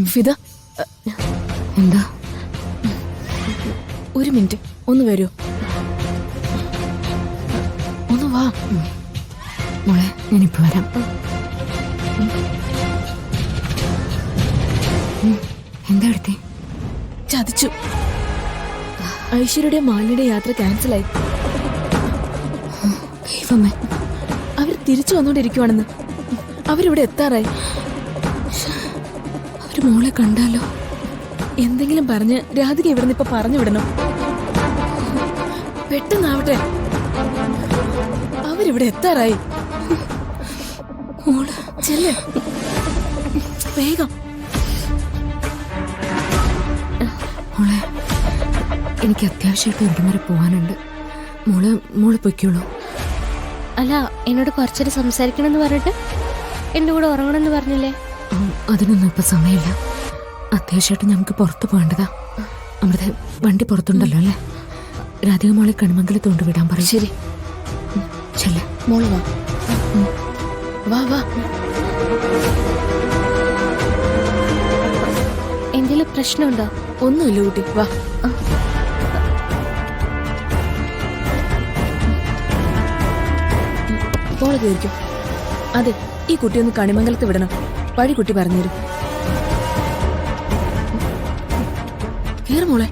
ഫിദ, എന്താ? ഒരു മിനിറ്റ്, ഒന്ന് വരൂ. ഒന്ന് വാ. മോളെ, ഞാനിപ്പോ വരാം. എന്താ എടുത്തേ? ചതിച്ചു. ഐശ്വര്യയുടെ മാലിയുടെ യാത്ര ക്യാൻസലായി. ദൈവമേ, അവർ തിരിച്ചു വന്നോണ്ടിരിക്കുവാണെന്ന്. അവരിവിടെ എത്താറായി. അവര് മോളെ കണ്ടാലോ? എന്തെങ്കിലും പറഞ്ഞ് രാധിക ഇവിടുന്ന് ഇപ്പൊ പറഞ്ഞു വിടണം. പെട്ടെന്നാവട്ടെ. അവരിവിടെ എത്താറായി. മോള് ചെല്ല്, വേഗം. മോളെ, എനിക്ക് അത്യാവശ്യമായിട്ട് ഒരിടം വരെ പോകാനുണ്ട്. മോള് പൊയ്ക്കോളൂ. അല്ല, എന്നോട് കുറച്ചേരം സംസാരിക്കണമെന്ന് പറഞ്ഞിട്ട് എന്റെ കൂടെ ഉറങ്ങണമെന്ന് പറഞ്ഞില്ലേ? അതിനൊന്നും ഇപ്പൊ സമയമില്ല. അത്യാവശ്യമായിട്ട് ഞങ്ങൾക്ക് പുറത്ത് പോകേണ്ടതാ. അമൃത, വണ്ടി പുറത്തുണ്ടല്ലോ അല്ലേ? രാധിക മോളെ കണിമംഗലത്ത് കൊണ്ടുവിടാൻ പറയും. ശരി, ചെല്ലേ. മോള് വാ. വാ വാ. എന്തെങ്കിലും പ്രശ്നമുണ്ടോ? ഒന്നുമില്ല കുട്ടി, വാ. മോള് കയറിക്കും. അതെ, ഈ കുട്ടി ഒന്ന് കണിമംഗലത്ത് വിടണം. വഴി കുട്ടി പറഞ്ഞുതരും. കേറ് മോളെ.